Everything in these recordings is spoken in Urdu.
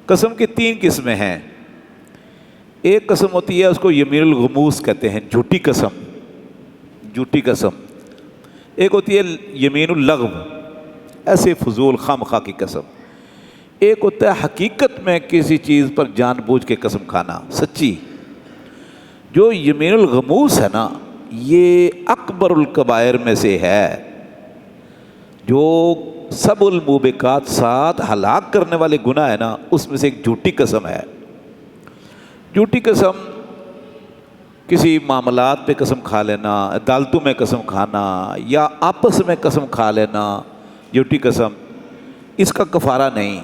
قسم کی تین قسمیں ہیں. ایک قسم ہوتی ہے اس کو یمین الغموس کہتے ہیں، جھوٹی قسم، جھوٹی قسم. ایک ہوتی ہے یمین اللغو، ایسے فضول خام خواہ کی قسم. ایک ہوتا ہے حقیقت میں کسی چیز پر جان بوجھ کے قسم کھانا، سچی. جو یمین الغموس ہے نا، یہ اکبر الکبائر میں سے ہے، جو سب الموبقات 7 ہلاک کرنے والے گناہ ہے نا، اس میں سے ایک جھوٹی قسم ہے. جھوٹی قسم کسی معاملات پہ قسم کھا لینا، عدالتوں میں قسم کھانا، یا آپس میں قسم کھا لینا، جھوٹی قسم. اس کا کفارہ نہیں،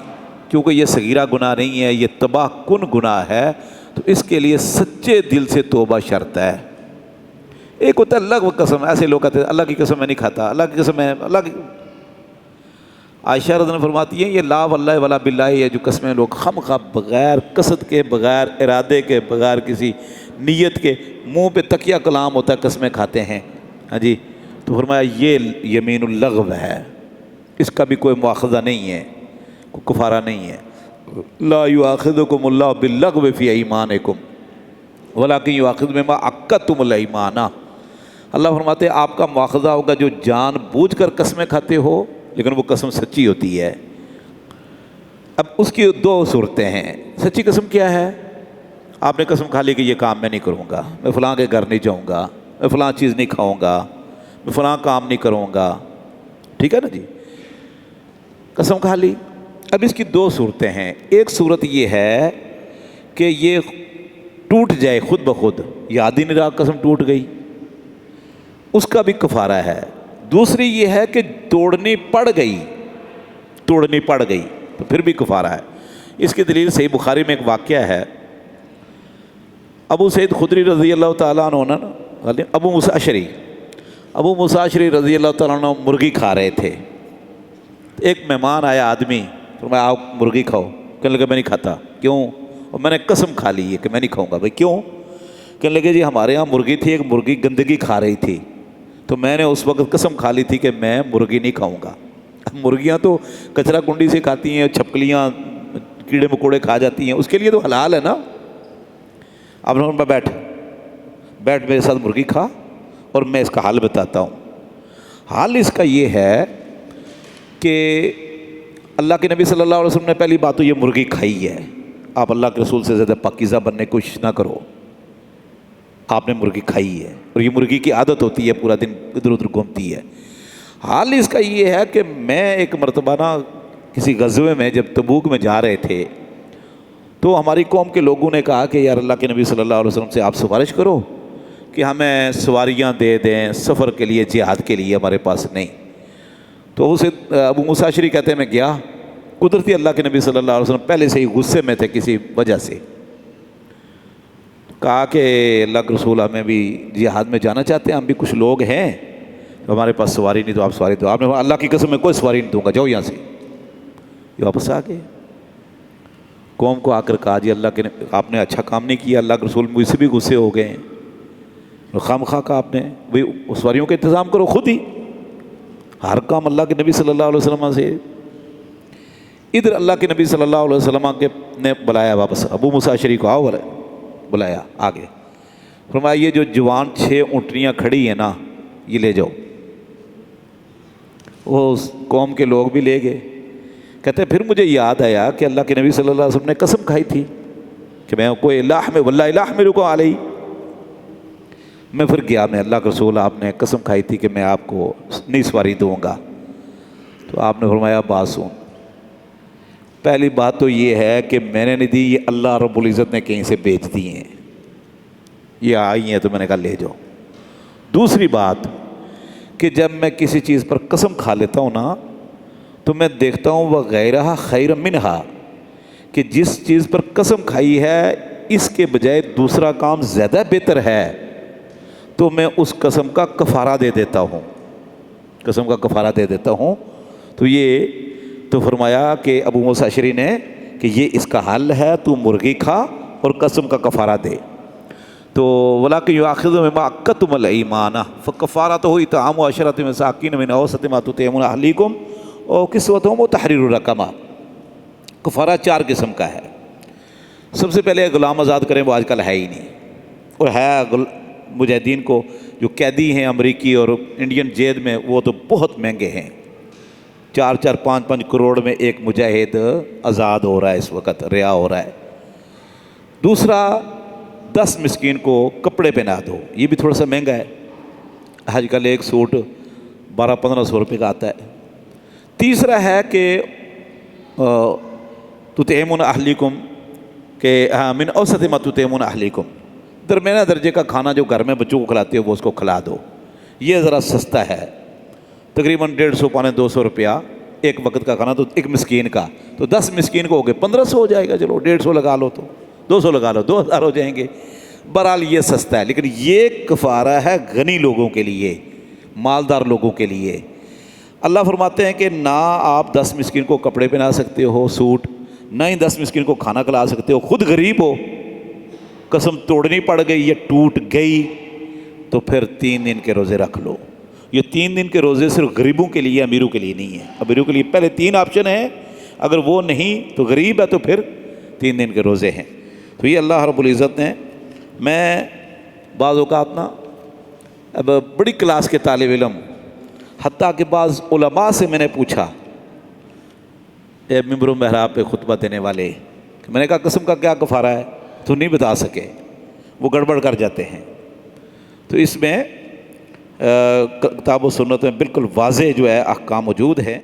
کیونکہ یہ صغیرہ گناہ نہیں ہے، یہ تباہ کن گناہ ہے، تو اس کے لیے سچے دل سے توبہ شرط ہے. ایک ہوتا ہے لغو قسم، ایسے لوگ کہتے ہیں اللہ کی قسم میں نہیں کھاتا، اللہ کی قسم میں اللہ کی. عائشہ رضی اللہ عنہا فرماتی ہیں یہ لا واللہ ولا باللہ، یہ جو قسمیں لوگ خامخواہ بغیر قصد کے، بغیر ارادے کے، بغیر کسی نیت کے، منہ پہ تکیہ کلام ہوتا ہے قسمیں کھاتے ہیں. ہاں جی، تو فرمایا یہ یمین اللغو ہے، اس کا بھی کوئی مواخذہ نہیں ہے، کوئی کفارہ نہیں ہے. لا یؤاخذکم اللہ باللغو فی ایمانکم ولکن یؤاخذکم بما عقدتم الایمان. اللہ فرماتے ہیں آپ کا مواخذہ ہوگا جو جان بوجھ کر قسمیں کھاتے ہو لیکن وہ قسم سچی ہوتی ہے. اب اس کی 2 صورتیں ہیں. سچی قسم کیا ہے؟ آپ نے قسم کھا لی کہ یہ کام میں نہیں کروں گا، میں فلاں کے گھر نہیں جاؤں گا، میں فلاں چیز نہیں کھاؤں گا، میں فلاں کام نہیں کروں گا. ٹھیک ہے نا جی، قسم کھا لی. اب اس کی 2 صورتیں ہیں. ایک صورت یہ ہے کہ یہ ٹوٹ جائے خود بخود، یاد ہی نہیں رہا قسم ٹوٹ گئی، اس کا بھی کفارہ ہے. دوسری یہ ہے کہ توڑنی پڑ گئی تو پھر بھی کفارہ ہے. اس کی دلیل صحیح بخاری میں ایک واقعہ ہے. ابو سعید خدری رضی اللہ تعالیٰ عنہ، ابو موسیٰ اشعری رضی اللہ تعالیٰ عنہ مرغی کھا رہے تھے. ایک مہمان آیا آدمی، فرمایا آپ مرغی کھاؤ. کہنے لگا میں نہیں کھاتا. کیوں؟ اور میں نے قسم کھا لی ہے کہ میں نہیں کھاؤں گا. بھائی کیوں؟ کہنے لگے جی ہمارے یہاں مرغی تھی، ایک مرغی گندگی کھا رہی تھی، تو میں نے اس وقت قسم کھا لی تھی کہ میں مرغی نہیں کھاؤں گا. مرغیاں تو کچرا کنڈی سے کھاتی ہیں، چھپکلیاں کیڑے مکوڑے کھا جاتی ہیں، اس کے لیے تو حلال ہے نا. اب بیٹھ میرے ساتھ مرغی کھا اور میں اس کا حال بتاتا ہوں. حال اس کا یہ ہے کہ اللہ کے نبی صلی اللہ علیہ وسلم نے پہلی بات تو یہ مرغی کھائی ہے. آپ اللہ کے رسول سے زیادہ پاکیزہ بننے کی کوشش نہ کرو، آپ نے مرغی کھائی ہے، اور یہ مرغی کی عادت ہوتی ہے، پورا دن ادھر ادھر گھومتی ہے. حال اس کا یہ ہے کہ میں ایک مرتبہ نا کسی غزوے میں جب تبوک میں جا رہے تھے، تو ہماری قوم کے لوگوں نے کہا کہ یار اللہ کے نبی صلی اللہ علیہ وسلم سے آپ سفارش کرو کہ ہمیں سواریاں دے دیں سفر کے لیے، جہاد کے لیے ہمارے پاس نہیں. تو اسے ابو موسیٰ اشعری کہتے ہیں میں گیا. قدرتی اللہ کے نبی صلی اللہ علیہ وسلم پہلے سے ہی غصے میں تھے کسی وجہ سے. کہا کہ اللہ کے رسول ہمیں بھی جہاد میں جانا چاہتے ہیں، ہم بھی کچھ لوگ ہیں، ہمارے پاس سواری نہیں، تو آپ سواری دو. آپ نے اللہ کی قسم میں کوئی سواری نہیں دوں گا، جاؤ یہاں سے. یہ واپس آ گئے. قوم کو آ کر کہا جی اللہ کے آپ نے اچھا کام نہیں کیا، اللہ کے رسول مجھ سے بھی غصے ہو گئے ہیں، خام خواہ کا آپ نے وہی سواریوں کا انتظام کرو خود ہی، ہر کام اللہ کے نبی صلی اللہ علیہ وسلم سے. ادھر اللہ کے نبی صلی اللہ علیہ وسلم کے نے بلایا واپس ابو موسیٰ اشعری کو، آؤ بلایا آگے. فرمایا یہ جو جوان 6 اونٹنیاں کھڑی ہیں نا یہ لے جاؤ. وہ قوم کے لوگ بھی لے گئے. کہتے پھر مجھے یاد آیا کہ اللہ کے نبی صلی اللہ علیہ وسلم نے قسم کھائی تھی کہ میں کوئی واللہ لا احملکم علیہ. میں پھر گیا، میں اللہ کے رسول آپ نے قسم کھائی تھی کہ میں آپ کو نہیں سواری دوں گا. تو آپ نے فرمایا بات سن، پہلی بات تو یہ ہے کہ میں نے نہیں دی، یہ اللہ رب العزت نے کہیں سے بیچ دی ہیں، یہ آئی ہیں تو میں نے کہا لے جاؤ. دوسری بات کہ جب میں کسی چیز پر قسم کھا لیتا ہوں نا تو میں دیکھتا ہوں وغیرہ خیر منہا، کہ جس چیز پر قسم کھائی ہے اس کے بجائے دوسرا کام زیادہ بہتر ہے، تو میں اس قسم کا کفارہ دے دیتا ہوں، قسم کا کفارہ دے دیتا ہوں. تو یہ تو فرمایا کہ ابو موسیٰ اشعری نے کہ یہ اس کا حل ہے، تو مرغی کھا اور قسم کا کفارہ دے. تو وَلَٰكِنْ يُؤَاخِذُكُم بِمَا عَقَّدتُّمُ الْأَيْمَانَ فَكَفَّارَتُهُ إِطْعَامُ عَشَرَةٍ مَسَاكِينَ مِنْ أَوْسَطِ مَا تُطْعِمُونَ أَهْلِيكُمْ أَوْ كِسْوَتُهُمْ أَوْ تَحْرِيرُ رَقَبَةٍ. کفارہ 4 قسم کا ہے. سب سے پہلے غلام آزاد کریں، وہ آج کل ہے ہی نہیں، اور ہے مجاہدین کو جو قیدی ہیں امریکی اور انڈین جیل میں، وہ تو بہت مہنگے ہیں، 4-4 5-5 کروڑ میں ایک مجاہد آزاد ہو رہا ہے اس وقت، رہا ہو رہا ہے۔ دوسرا 10 مسکین کو کپڑے پہنا دو، یہ بھی تھوڑا سا مہنگا ہے، آج کل ایک سوٹ 1200-1500 روپے کا آتا ہے۔ تیسرا ہے کہ تطعمون اہلیکم، کہ من اوسط ما تطعمون اہلیکم، درمیانہ درجے کا کھانا جو گھر میں بچوں کو کھلاتے ہو وہ اس کو کھلا دو، یہ ذرا سستا ہے، تقریباً 150-200 روپیہ ایک وقت کا کھانا، تو ایک مسکین کا، تو 10 مسکین کو ہو گئے 1500 ہو جائے گا، چلو 150 لگا لو، تو 200 لگا لو، 2000 ہو جائیں گے۔ بہرحال یہ سستا ہے، لیکن یہ کفارہ ہے غنی لوگوں کے لیے، مالدار لوگوں کے لیے۔ اللہ فرماتے ہیں کہ نہ آپ 10 مسکین کو کپڑے پہنا سکتے ہو، سوٹ، نہ ہی 10 مسکین کو کھانا کھلا سکتے ہو، خود غریب ہو، قسم توڑنی پڑ گئی یا ٹوٹ گئی، تو پھر 3 دن کے روزے رکھ لو۔ یہ 3 دن کے روزے صرف غریبوں کے لیے، امیروں کے لیے نہیں ہے۔ امیروں کے لیے پہلے 3 آپشن ہیں، اگر وہ نہیں تو غریب ہے تو پھر 3 دن کے روزے ہیں۔ تو یہ اللہ رب العزت نے، میں بعض اوقات نا اب بڑی کلاس کے طالب علم، حتیٰ کہ بعض علماء سے میں نے پوچھا، ممبر و محراب پہ خطبہ دینے والے، میں نے کہا قسم کا کیا کفارہ ہے، تو نہیں بتا سکے، وہ گڑبڑ کر جاتے ہیں۔ تو اس میں کتاب و سنت میں بالکل واضح جو ہے احکام موجود ہیں۔